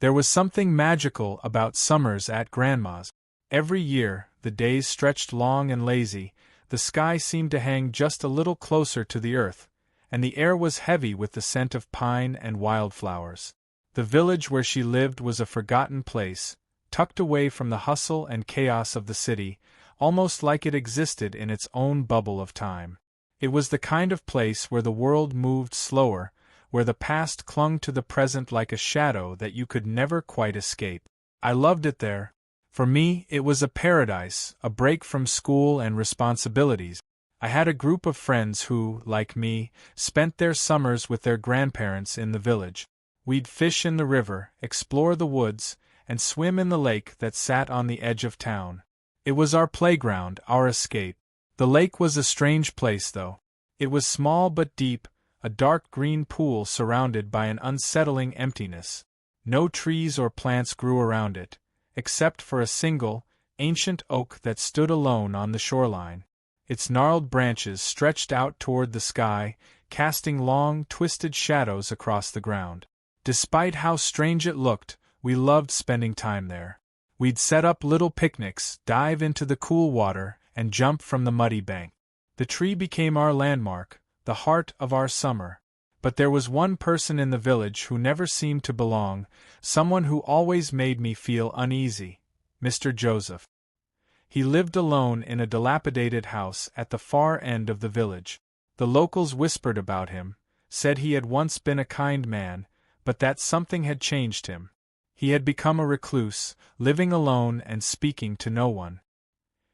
There was something magical about summers at Grandma's. Every year, the days stretched long and lazy, the sky seemed to hang just a little closer to the earth, and the air was heavy with the scent of pine and wildflowers. The village where she lived was a forgotten place, tucked away from the hustle and chaos of the city, almost like it existed in its own bubble of time. It was the kind of place where the world moved slower, where the past clung to the present like a shadow that you could never quite escape. I loved it there. For me, it was a paradise, a break from school and responsibilities. I had a group of friends who, like me, spent their summers with their grandparents in the village. We'd fish in the river, explore the woods, and swim in the lake that sat on the edge of town. It was our playground, our escape. The lake was a strange place, though. It was small but deep, a dark green pool surrounded by an unsettling emptiness. No trees or plants grew around it, except for a single, ancient oak that stood alone on the shoreline. Its gnarled branches stretched out toward the sky, casting long, twisted shadows across the ground. Despite how strange it looked, we loved spending time there. We'd set up little picnics, dive into the cool water, and jump from the muddy bank. The tree became our landmark, the heart of our summer. But there was one person in the village who never seemed to belong, someone who always made me feel uneasy: Mr. Joseph. He lived alone in a dilapidated house at the far end of the village. The locals whispered about him, said he had once been a kind man, but that something had changed him. He had become a recluse, living alone and speaking to no one.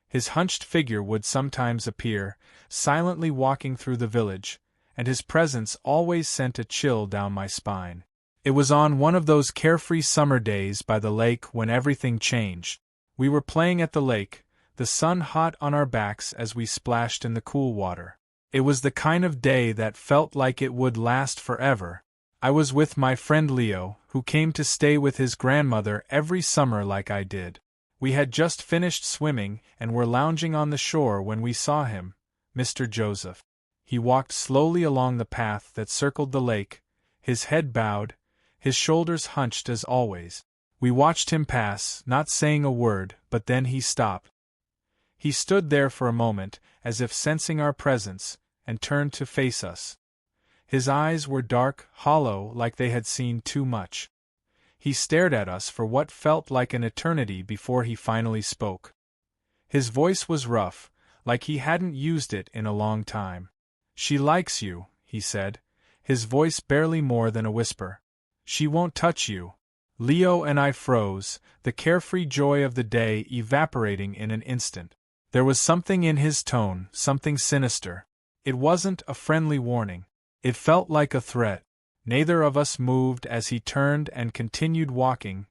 His hunched figure would sometimes appear, silently walking through the village, and his presence always sent a chill down my spine. It was on one of those carefree summer days by the lake when everything changed. We were playing at the lake, the sun hot on our backs as we splashed in the cool water. It was the kind of day that felt like it would last forever. I was with my friend Leo, who came to stay with his grandmother every summer like I did. We had just finished swimming and were lounging on the shore when we saw him, Mr. Joseph. He walked slowly along the path that circled the lake, his head bowed, his shoulders hunched as always. We watched him pass, not saying a word, but then he stopped. He stood there for a moment, as if sensing our presence, and turned to face us. His eyes were dark, hollow, like they had seen too much. He stared at us for what felt like an eternity before he finally spoke. His voice was rough, like he hadn't used it in a long time. "She likes you," he said, his voice barely more than a whisper. "She won't touch you." Leo and I froze, the carefree joy of the day evaporating in an instant. There was something in his tone, something sinister. It wasn't a friendly warning. It felt like a threat. Neither of us moved as he turned and continued walking,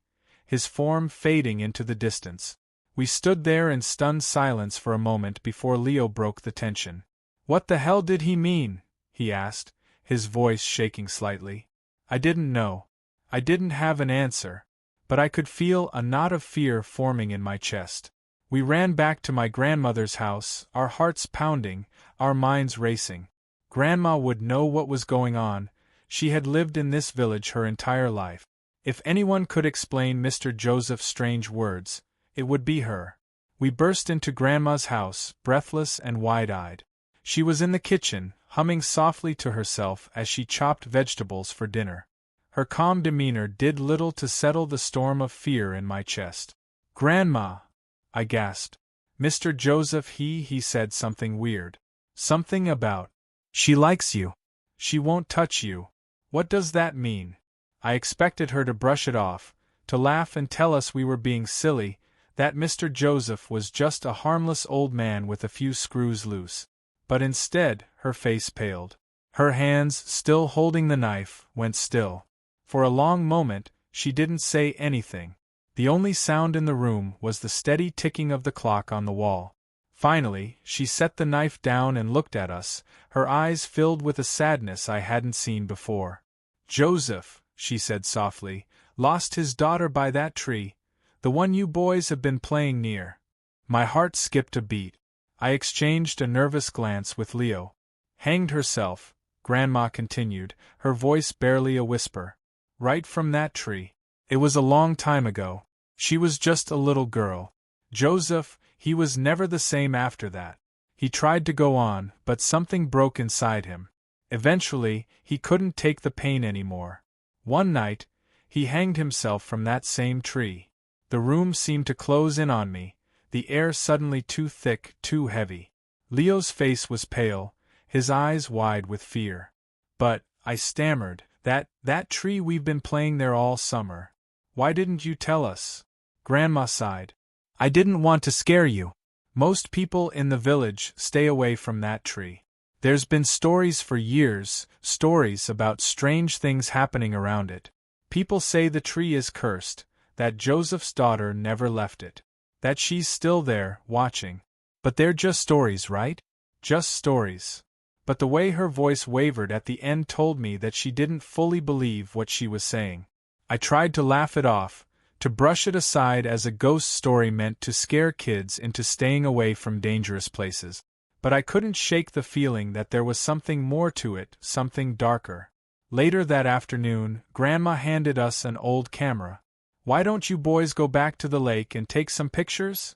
his form fading into the distance. We stood there in stunned silence for a moment before Leo broke the tension. "What the hell did he mean?" he asked, his voice shaking slightly. I didn't know. I didn't have an answer, but I could feel a knot of fear forming in my chest. We ran back to my grandmother's house, our hearts pounding, our minds racing. Grandma would know what was going on. She had lived in this village her entire life. If anyone could explain Mr. Joseph's strange words, it would be her. We burst into Grandma's house, breathless and wide-eyed. She was in the kitchen, humming softly to herself as she chopped vegetables for dinner. Her calm demeanor did little to settle the storm of fear in my chest. "Grandma!" I gasped. "Mr. Joseph, he said something weird. Something about, 'She likes you. She won't touch you.' What does that mean?" I expected her to brush it off, to laugh and tell us we were being silly, that Mr. Joseph was just a harmless old man with a few screws loose. But instead, her face paled. Her hands, still holding the knife, went still. For a long moment, she didn't say anything. The only sound in the room was the steady ticking of the clock on the wall. Finally, she set the knife down and looked at us, her eyes filled with a sadness I hadn't seen before. "Joseph," she said softly, "lost his daughter by that tree, the one you boys have been playing near." My heart skipped a beat. I exchanged a nervous glance with Leo. "Hanged herself," Grandma continued, her voice barely a whisper. "Right from that tree." It was a long time ago. She was just a little girl. Joseph, he was never the same after that. He tried to go on, but something broke inside him. Eventually, he couldn't take the pain anymore. One night, he hanged himself from that same tree. The room seemed to close in on me, the air suddenly too thick, too heavy. Leo's face was pale, his eyes wide with fear. But, I stammered, that tree, we've been playing there all summer. Why didn't you tell us? Grandma sighed. I didn't want to scare you. Most people in the village stay away from that tree. There's been stories for years, stories about strange things happening around it. People say the tree is cursed, that Joseph's daughter never left it, that she's still there, watching. But they're just stories, right? Just stories. But the way her voice wavered at the end told me that she didn't fully believe what she was saying. I tried to laugh it off, to brush it aside as a ghost story meant to scare kids into staying away from dangerous places. But I couldn't shake the feeling that there was something more to it, something darker. Later that afternoon, Grandma handed us an old camera. Why don't you boys go back to the lake and take some pictures?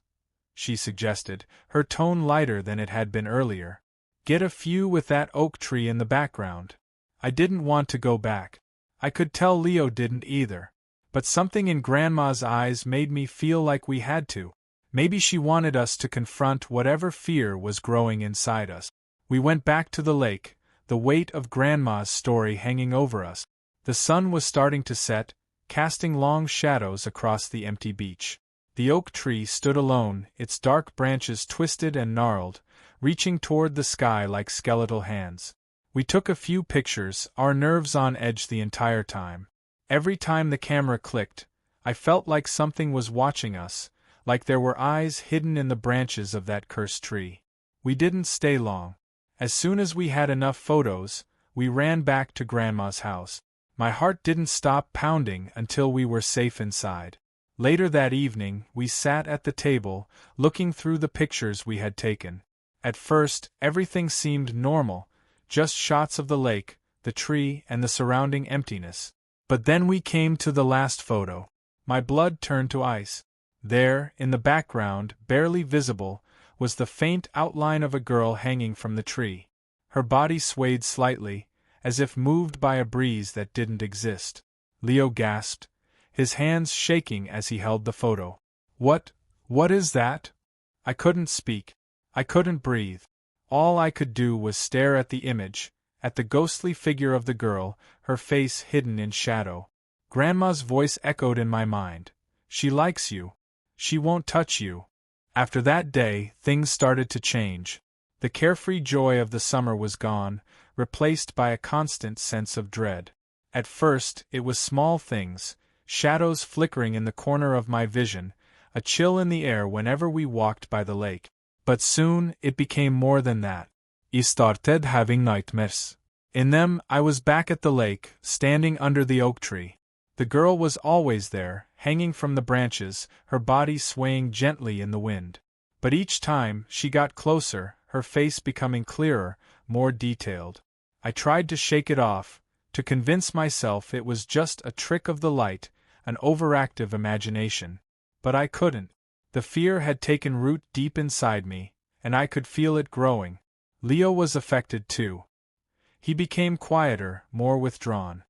She suggested, her tone lighter than it had been earlier. Get a few with that oak tree in the background. I didn't want to go back. I could tell Leo didn't either. But something in Grandma's eyes made me feel like we had to. Maybe she wanted us to confront whatever fear was growing inside us. We went back to the lake, the weight of Grandma's story hanging over us. The sun was starting to set, casting long shadows across the empty beach. The oak tree stood alone, its dark branches twisted and gnarled, reaching toward the sky like skeletal hands. We took a few pictures, our nerves on edge the entire time. Every time the camera clicked, I felt like something was watching us, like there were eyes hidden in the branches of that cursed tree. We didn't stay long. As soon as we had enough photos, we ran back to Grandma's house. My heart didn't stop pounding until we were safe inside. Later that evening, we sat at the table, looking through the pictures we had taken. At first, everything seemed normal, just shots of the lake, the tree, and the surrounding emptiness. But then we came to the last photo. My blood turned to ice. There, in the background, barely visible, was the faint outline of a girl hanging from the tree. Her body swayed slightly, as if moved by a breeze that didn't exist. Leo gasped, his hands shaking as he held the photo. What is that? I couldn't speak. I couldn't breathe. All I could do was stare at the image, at the ghostly figure of the girl, her face hidden in shadow. Grandma's voice echoed in my mind. She likes you. She won't touch you. After that day, things started to change. The carefree joy of the summer was gone, replaced by a constant sense of dread. At first, it was small things, shadows flickering in the corner of my vision, a chill in the air whenever we walked by the lake. But soon, it became more than that. I started having nightmares. In them, I was back at the lake, standing under the oak tree. The girl was always there, hanging from the branches, her body swaying gently in the wind. But each time, she got closer, her face becoming clearer, more detailed. I tried to shake it off, to convince myself it was just a trick of the light, an overactive imagination. But I couldn't. The fear had taken root deep inside me, and I could feel it growing. Leo was affected too. He became quieter, more withdrawn.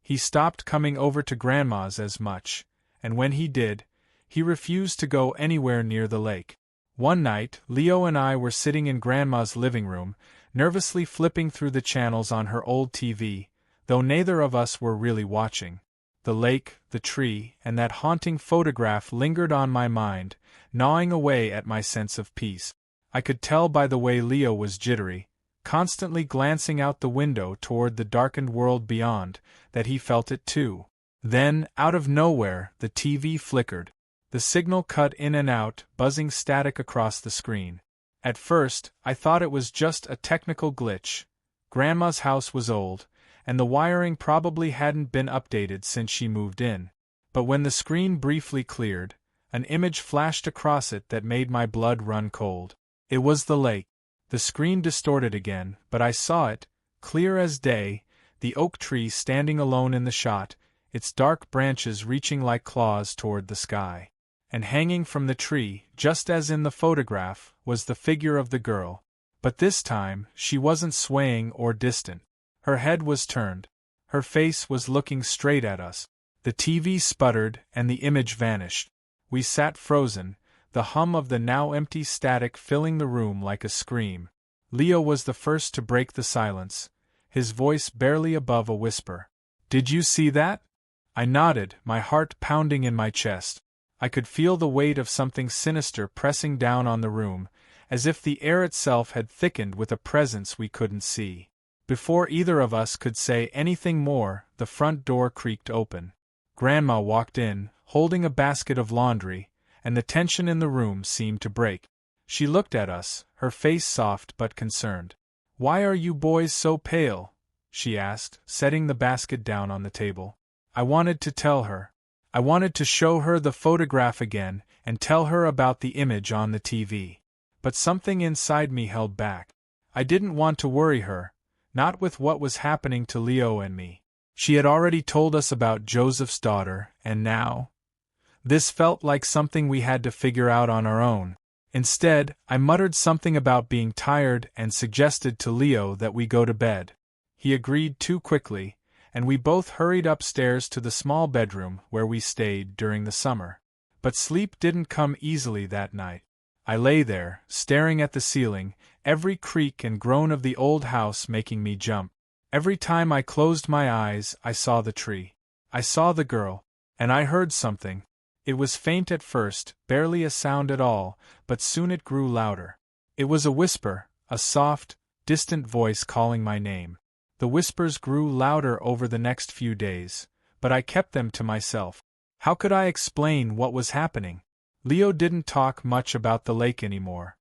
He stopped coming over to Grandma's as much, and when he did, he refused to go anywhere near the lake. One night, Leo and I were sitting in Grandma's living room, nervously flipping through the channels on her old TV, though neither of us were really watching. The lake, the tree, and that haunting photograph lingered on my mind, gnawing away at my sense of peace. I could tell by the way Leo was jittery, constantly glancing out the window toward the darkened world beyond, that he felt it too. Then, out of nowhere, the TV flickered. The signal cut in and out, buzzing static across the screen. At first, I thought it was just a technical glitch. Grandma's house was old, and the wiring probably hadn't been updated since she moved in. But when the screen briefly cleared, an image flashed across it that made my blood run cold. It was the lake. The screen distorted again, but I saw it, clear as day, the oak tree standing alone in the shot, its dark branches reaching like claws toward the sky. And hanging from the tree, just as in the photograph, was the figure of the girl. But this time, she wasn't swaying or distant. Her head was turned. Her face was looking straight at us. The TV sputtered, and the image vanished. We sat frozen, the hum of the now empty static filling the room like a scream. Leo was the first to break the silence, his voice barely above a whisper. "Did you see that?" I nodded, my heart pounding in my chest. I could feel the weight of something sinister pressing down on the room, as if the air itself had thickened with a presence we couldn't see. Before either of us could say anything more, the front door creaked open. Grandma walked in, holding a basket of laundry, and the tension in the room seemed to break. She looked at us, her face soft but concerned. "Why are you boys so pale?" she asked, setting the basket down on the table. I wanted to tell her. I wanted to show her the photograph again, and tell her about the image on the TV. But something inside me held back. I didn't want to worry her, not with what was happening to Leo and me. She had already told us about Joseph's daughter, and now? This felt like something we had to figure out on our own. Instead, I muttered something about being tired and suggested to Leo that we go to bed. He agreed too quickly, and we both hurried upstairs to the small bedroom where we stayed during the summer. But sleep didn't come easily that night. I lay there, staring at the ceiling, every creak and groan of the old house making me jump. Every time I closed my eyes, I saw the tree. I saw the girl, and I heard something. It was faint at first, barely a sound at all, but soon it grew louder. It was a whisper, a soft, distant voice calling my name. The whispers grew louder over the next few days, but I kept them to myself. How could I explain what was happening? Leo didn't talk much about the lake anymore.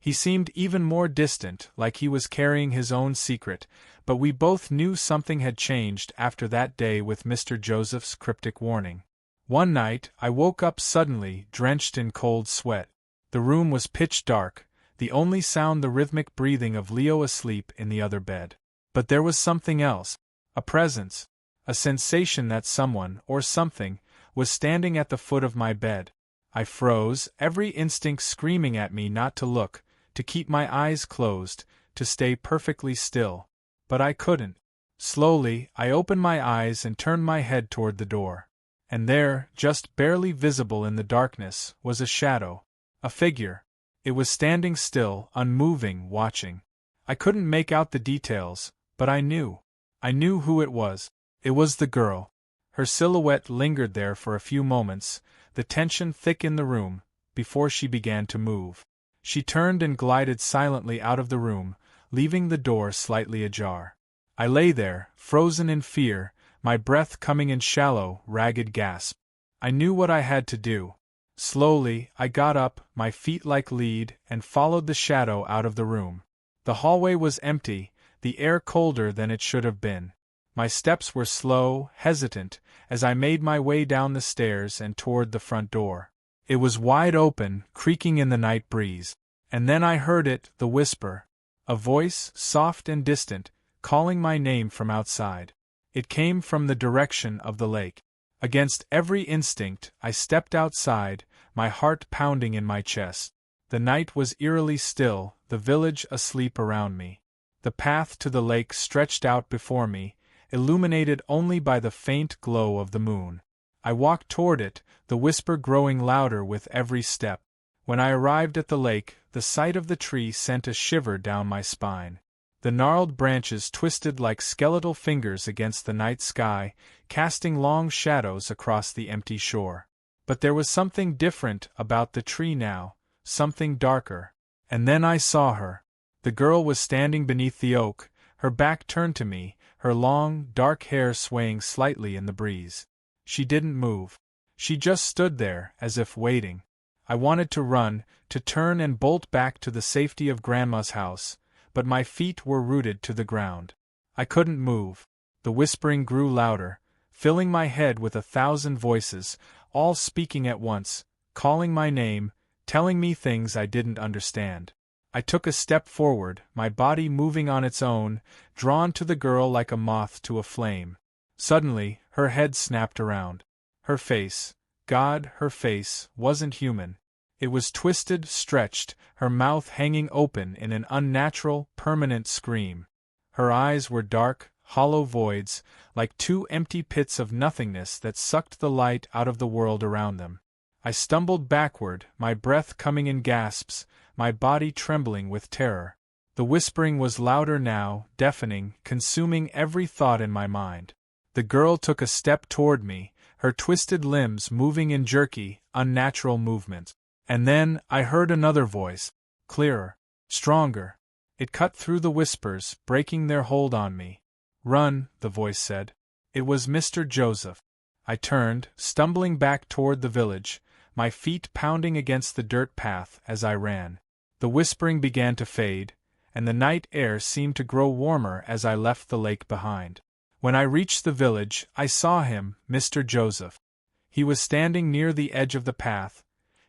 He seemed even more distant, like he was carrying his own secret, but we both knew something had changed after that day with Mr. Joseph's cryptic warning. One night, I woke up suddenly, drenched in cold sweat. The room was pitch dark, the only sound the rhythmic breathing of Leo asleep in the other bed. But there was something else, a presence, a sensation that someone, or something, was standing at the foot of my bed. I froze, every instinct screaming at me not to look, to keep my eyes closed, to stay perfectly still. But I couldn't. Slowly, I opened my eyes and turned my head toward the door. And there, just barely visible in the darkness, was a shadow, a figure. It was standing still, unmoving, watching. I couldn't make out the details, but I knew. I knew who it was. It was the girl. Her silhouette lingered there for a few moments, the tension thick in the room, before she began to move. She turned and glided silently out of the room, leaving the door slightly ajar. I lay there, frozen in fear, my breath coming in shallow, ragged gasps. I knew what I had to do. Slowly, I got up, my feet like lead, and followed the shadow out of the room. The hallway was empty, the air colder than it should have been. My steps were slow, hesitant, as I made my way down the stairs and toward the front door. It was wide open, creaking in the night breeze. And then I heard it, the whisper. A voice, soft and distant, calling my name from outside. It came from the direction of the lake. Against every instinct, I stepped outside, my heart pounding in my chest. The night was eerily still, the village asleep around me. The path to the lake stretched out before me, illuminated only by the faint glow of the moon. I walked toward it, the whisper growing louder with every step. When I arrived at the lake, the sight of the tree sent a shiver down my spine. The gnarled branches twisted like skeletal fingers against the night sky, casting long shadows across the empty shore. But there was something different about the tree now, something darker. And then I saw her. The girl was standing beneath the oak, her back turned to me, her long, dark hair swaying slightly in the breeze. She didn't move. She just stood there, as if waiting. I wanted to run, to turn and bolt back to the safety of Grandma's house, but my feet were rooted to the ground. I couldn't move. The whispering grew louder, filling my head with 1,000 voices, all speaking at once, calling my name, telling me things I didn't understand. I took a step forward, my body moving on its own, drawn to the girl like a moth to a flame. Suddenly, her head snapped around. Her face, God, her face, wasn't human. It was twisted, stretched, her mouth hanging open in an unnatural, permanent scream. Her eyes were dark, hollow voids, like two empty pits of nothingness that sucked the light out of the world around them. I stumbled backward, my breath coming in gasps, my body trembling with terror. The whispering was louder now, deafening, consuming every thought in my mind. The girl took a step toward me, her twisted limbs moving in jerky, unnatural movements. And then, I heard another voice, clearer, stronger. It cut through the whispers, breaking their hold on me. "Run," the voice said. It was Mr. Joseph. I turned, stumbling back toward the village, my feet pounding against the dirt path as I ran. The whispering began to fade, and the night air seemed to grow warmer as I left the lake behind. When I reached the village, I saw him, Mr. Joseph. He was standing near the edge of the path,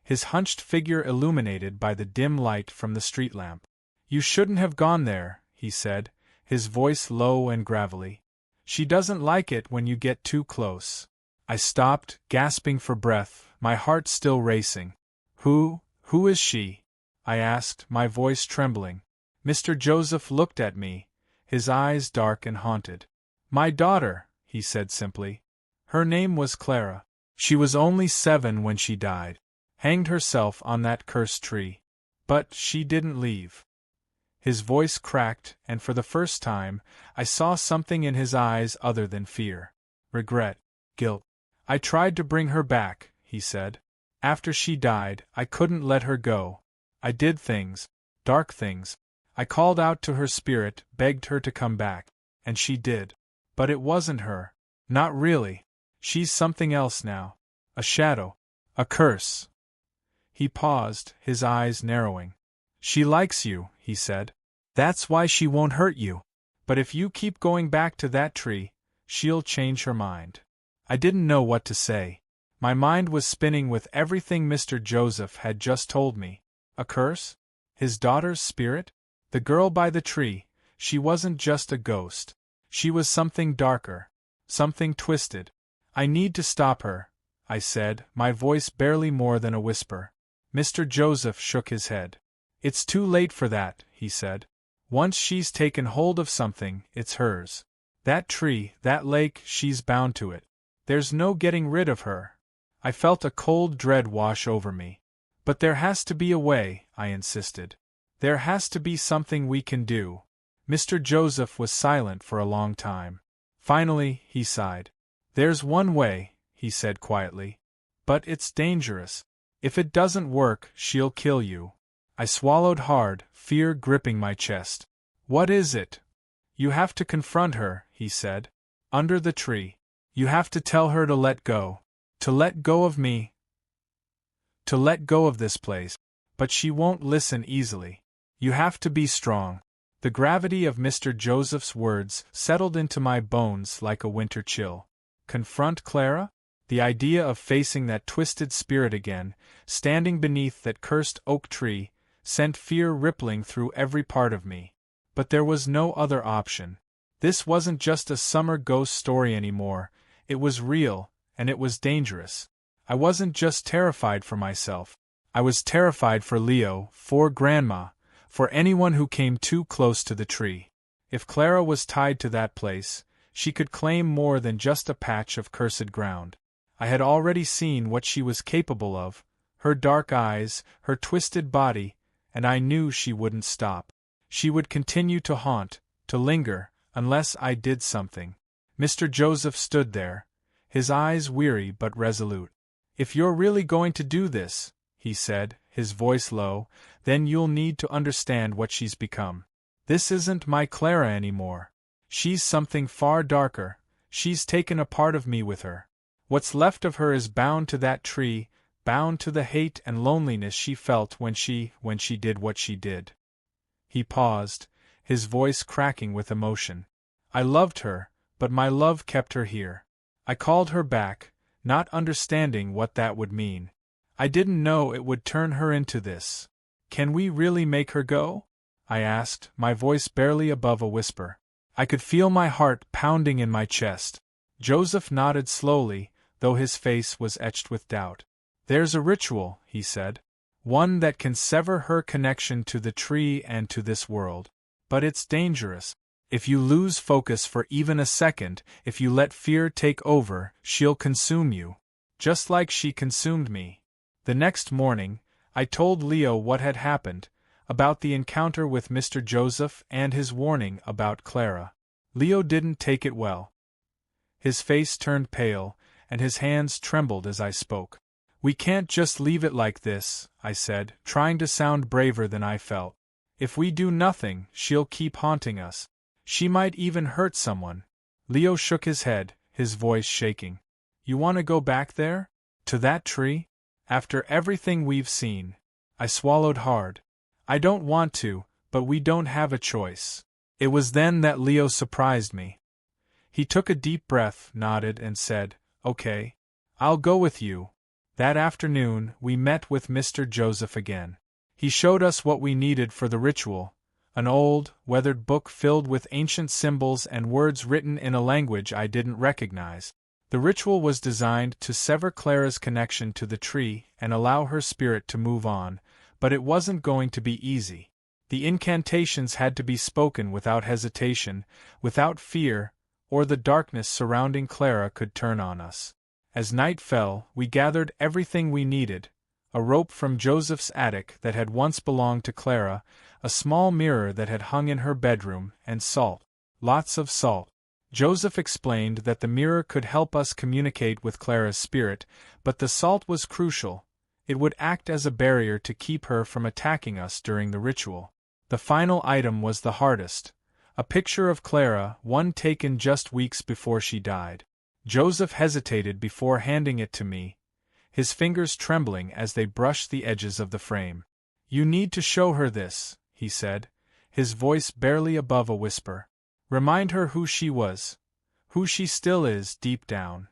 his hunched figure illuminated by the dim light from the street lamp. "You shouldn't have gone there," he said, his voice low and gravelly. "She doesn't like it when you get too close." I stopped, gasping for breath, my heart still racing. Who is she?" I asked, my voice trembling. Mr. Joseph looked at me, his eyes dark and haunted. "My daughter," he said simply. "Her name was Clara. She was only 7 when she died. Hanged herself on that cursed tree. But she didn't leave." His voice cracked, and for the first time, I saw something in his eyes other than fear. Regret. Guilt. "I tried to bring her back," he said. "After she died, I couldn't let her go. I did things, dark things. I called out to her spirit, begged her to come back. And she did. But it wasn't her. Not really. She's something else now. A shadow. A curse." He paused, his eyes narrowing. "She likes you," he said. "That's why she won't hurt you. But if you keep going back to that tree, she'll change her mind." I didn't know what to say. My mind was spinning with everything Mr. Joseph had just told me. A curse? His daughter's spirit? The girl by the tree, she wasn't just a ghost. She was something darker. Something twisted. "I need to stop her," I said, my voice barely more than a whisper. Mr. Joseph shook his head. "It's too late for that," he said. "Once she's taken hold of something, it's hers. That tree, that lake, she's bound to it. There's no getting rid of her." I felt a cold dread wash over me. "But there has to be a way," I insisted. "There has to be something we can do." Mr. Joseph was silent for a long time. Finally, he sighed. "There's one way," he said quietly. "But it's dangerous. If it doesn't work, she'll kill you." I swallowed hard, fear gripping my chest. "What is it?" "You have to confront her," he said. "Under the tree. You have to tell her to let go. To let go of me. To let go of this place. But she won't listen easily. You have to be strong." The gravity of Mr. Joseph's words settled into my bones like a winter chill. Confront Clara? The idea of facing that twisted spirit again, standing beneath that cursed oak tree, sent fear rippling through every part of me. But there was no other option. This wasn't just a summer ghost story anymore, it was real, and it was dangerous. I wasn't just terrified for myself. I was terrified for Leo, for Grandma, for anyone who came too close to the tree. If Clara was tied to that place, she could claim more than just a patch of cursed ground. I had already seen what she was capable of, her dark eyes, her twisted body, and I knew she wouldn't stop. She would continue to haunt, to linger, unless I did something. Mr. Joseph stood there, his eyes weary but resolute. "If you're really going to do this," he said, his voice low, "then you'll need to understand what she's become. This isn't my Clara anymore. She's something far darker. She's taken a part of me with her. What's left of her is bound to that tree, bound to the hate and loneliness she felt when she did what she did." He paused, his voice cracking with emotion. "I loved her, but my love kept her here. I called her back, not understanding what that would mean. I didn't know it would turn her into this. Can we really make her go?" I asked, my voice barely above a whisper. I could feel my heart pounding in my chest. Joseph nodded slowly, though his face was etched with doubt. There's a ritual, he said. One that can sever her connection to the tree and to this world. But it's dangerous. If you lose focus for even a second, if you let fear take over, she'll consume you. Just like she consumed me. The next morning, I told Leo what had happened, about the encounter with Mr. Joseph and his warning about Clara. Leo didn't take it well. His face turned pale, and his hands trembled as I spoke. We can't just leave it like this, I said, trying to sound braver than I felt. If we do nothing, she'll keep haunting us. She might even hurt someone. Leo shook his head, his voice shaking. You want to go back there? To that tree? After everything we've seen? I swallowed hard. I don't want to, but we don't have a choice. It was then that Leo surprised me. He took a deep breath, nodded, and said, Okay, I'll go with you. That afternoon, we met with Mr. Joseph again. He showed us what we needed for the ritual, an old, weathered book filled with ancient symbols and words written in a language I didn't recognize. The ritual was designed to sever Clara's connection to the tree and allow her spirit to move on, but it wasn't going to be easy. The incantations had to be spoken without hesitation, without fear, or the darkness surrounding Clara could turn on us. As night fell, we gathered everything we needed: a rope from Joseph's attic that had once belonged to Clara, a small mirror that had hung in her bedroom, and salt. Lots of salt. Joseph explained that the mirror could help us communicate with Clara's spirit, but the salt was crucial. It would act as a barrier to keep her from attacking us during the ritual. The final item was the hardest: a picture of Clara, one taken just weeks before she died. Joseph hesitated before handing it to me, his fingers trembling as they brushed the edges of the frame. You need to show her this, he said, his voice barely above a whisper. Remind her who she was, who she still is deep down.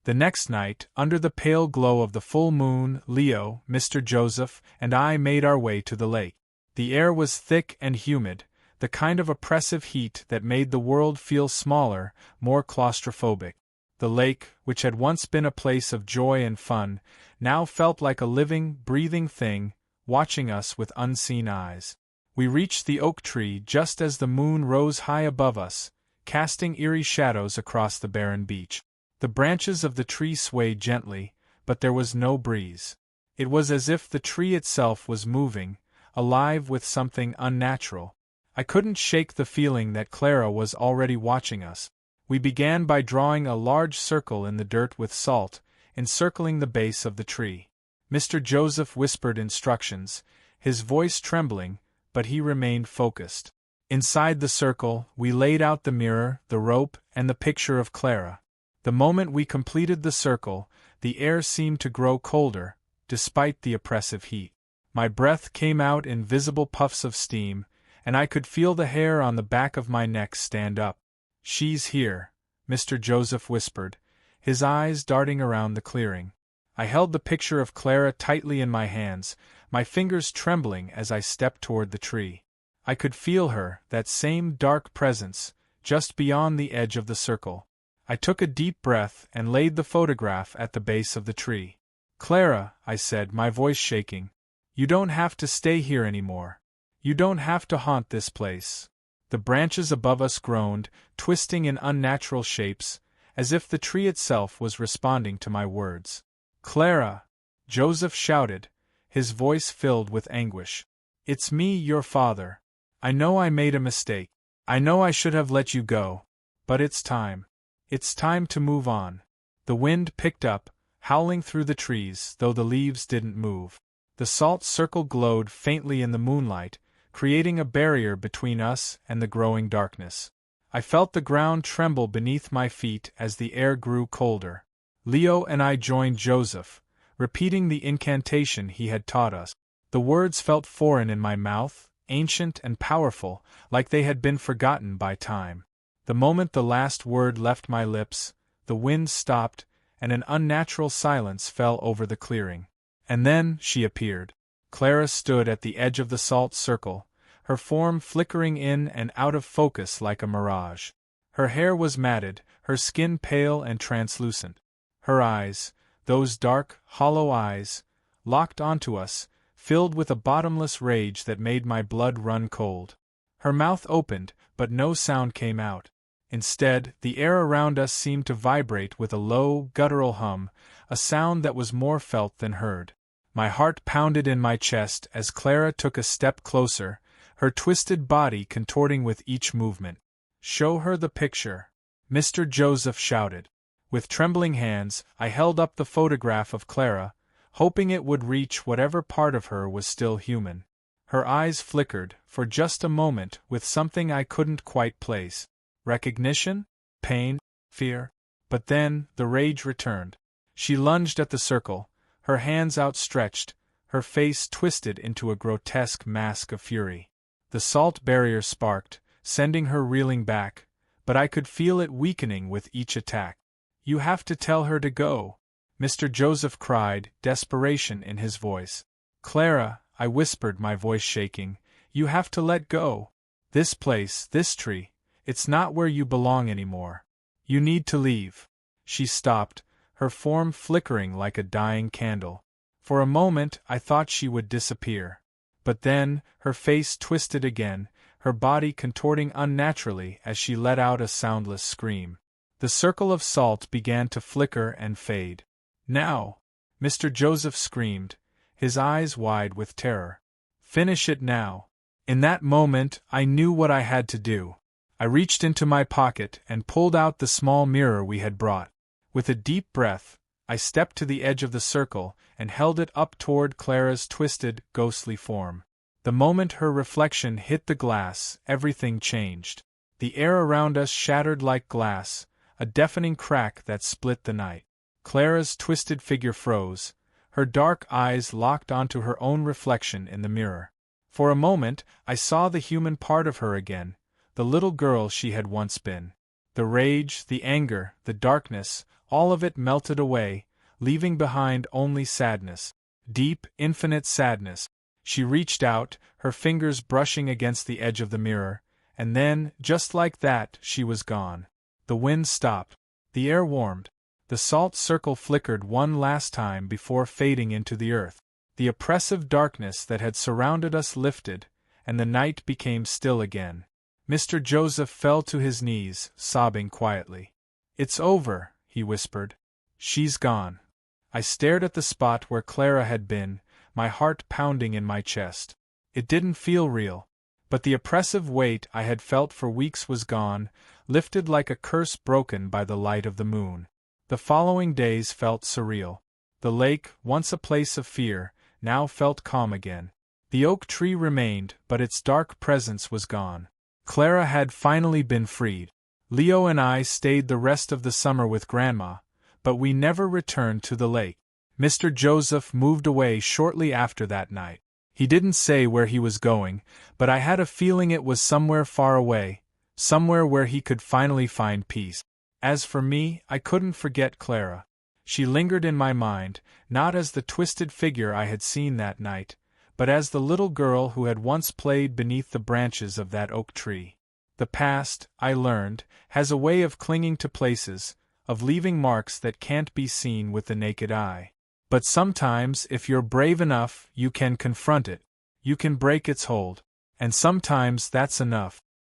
The next night, under the pale glow of the full moon, Leo, Mr. Joseph, and I made our way to the lake. The air was thick and humid, the kind of oppressive heat that made the world feel smaller, more claustrophobic. The lake, which had once been a place of joy and fun, now felt like a living, breathing thing, watching us with unseen eyes. We reached the oak tree just as the moon rose high above us, casting eerie shadows across the barren beach. The branches of the tree swayed gently, but there was no breeze. It was as if the tree itself was moving, alive with something unnatural. I couldn't shake the feeling that Clara was already watching us. We began by drawing a large circle in the dirt with salt, encircling the base of the tree. Mr. Joseph whispered instructions, his voice trembling, but he remained focused. Inside the circle, we laid out the mirror, the rope, and the picture of Clara. The moment we completed the circle, the air seemed to grow colder, despite the oppressive heat. My breath came out in visible puffs of steam, and I could feel the hair on the back of my neck stand up. She's here, Mr. Joseph whispered, his eyes darting around the clearing. I held the picture of Clara tightly in my hands, my fingers trembling as I stepped toward the tree. I could feel her, that same dark presence, just beyond the edge of the circle. I took a deep breath and laid the photograph at the base of the tree. Clara, I said, my voice shaking, you don't have to stay here anymore. You don't have to haunt this place. The branches above us groaned, twisting in unnatural shapes, as if the tree itself was responding to my words. Clara! Joseph shouted, his voice filled with anguish. It's me, your father. I know I made a mistake. I know I should have let you go. But it's time. It's time to move on. The wind picked up, howling through the trees, though the leaves didn't move. The salt circle glowed faintly in the moonlight, creating a barrier between us and the growing darkness. I felt the ground tremble beneath my feet as the air grew colder. Leo and I joined Joseph, repeating the incantation he had taught us. The words felt foreign in my mouth, ancient and powerful, like they had been forgotten by time. The moment the last word left my lips, the wind stopped, and an unnatural silence fell over the clearing. And then she appeared. Clara stood at the edge of the salt circle, her form flickering in and out of focus like a mirage. Her hair was matted, her skin pale and translucent. Her eyes, those dark, hollow eyes, locked onto us, filled with a bottomless rage that made my blood run cold. Her mouth opened, but no sound came out. Instead, the air around us seemed to vibrate with a low, guttural hum, a sound that was more felt than heard. My heart pounded in my chest as Clara took a step closer, her twisted body contorting with each movement. "Show her the picture," Mr. Joseph shouted. With trembling hands, I held up the photograph of Clara, hoping it would reach whatever part of her was still human. Her eyes flickered, for just a moment, with something I couldn't quite place. Recognition? Pain? Fear? But then, the rage returned. She lunged at the circle, her hands outstretched, her face twisted into a grotesque mask of fury. The salt barrier sparked, sending her reeling back, but I could feel it weakening with each attack. "You have to tell her to go," Mr. Joseph cried, desperation in his voice. "Clara," I whispered, my voice shaking, "you have to let go. This place, this tree, it's not where you belong anymore. You need to leave." She stopped, her form flickering like a dying candle. For a moment I thought she would disappear. But then, her face twisted again, her body contorting unnaturally as she let out a soundless scream. The circle of salt began to flicker and fade. "Now!" Mr. Joseph screamed, his eyes wide with terror. "Finish it now." In that moment, I knew what I had to do. I reached into my pocket and pulled out the small mirror we had brought. With a deep breath, I stepped to the edge of the circle and held it up toward Clara's twisted, ghostly form. The moment her reflection hit the glass, everything changed. The air around us shattered like glass, a deafening crack that split the night. Clara's twisted figure froze, her dark eyes locked onto her own reflection in the mirror. For a moment, I saw the human part of her again, the little girl she had once been. The rage, the anger, the darkness, all of it melted away, leaving behind only sadness. Deep, infinite sadness. She reached out, her fingers brushing against the edge of the mirror, and then, just like that, she was gone. The wind stopped. The air warmed. The salt circle flickered one last time before fading into the earth. The oppressive darkness that had surrounded us lifted, and the night became still again. Mr. Joseph fell to his knees, sobbing quietly. "It's over," he whispered. "She's gone." I stared at the spot where Clara had been, my heart pounding in my chest. It didn't feel real. But the oppressive weight I had felt for weeks was gone, lifted like a curse broken by the light of the moon. The following days felt surreal. The lake, once a place of fear, now felt calm again. The oak tree remained, but its dark presence was gone. Clara had finally been freed. Leo and I stayed the rest of the summer with Grandma, but we never returned to the lake. Mr. Joseph moved away shortly after that night. He didn't say where he was going, but I had a feeling it was somewhere far away, somewhere where he could finally find peace. As for me, I couldn't forget Clara. She lingered in my mind, not as the twisted figure I had seen that night, but as the little girl who had once played beneath the branches of that oak tree. The past, I learned, has a way of clinging to places, of leaving marks that can't be seen with the naked eye. But sometimes, if you're brave enough, you can confront it. You can break its hold. And sometimes that's enough.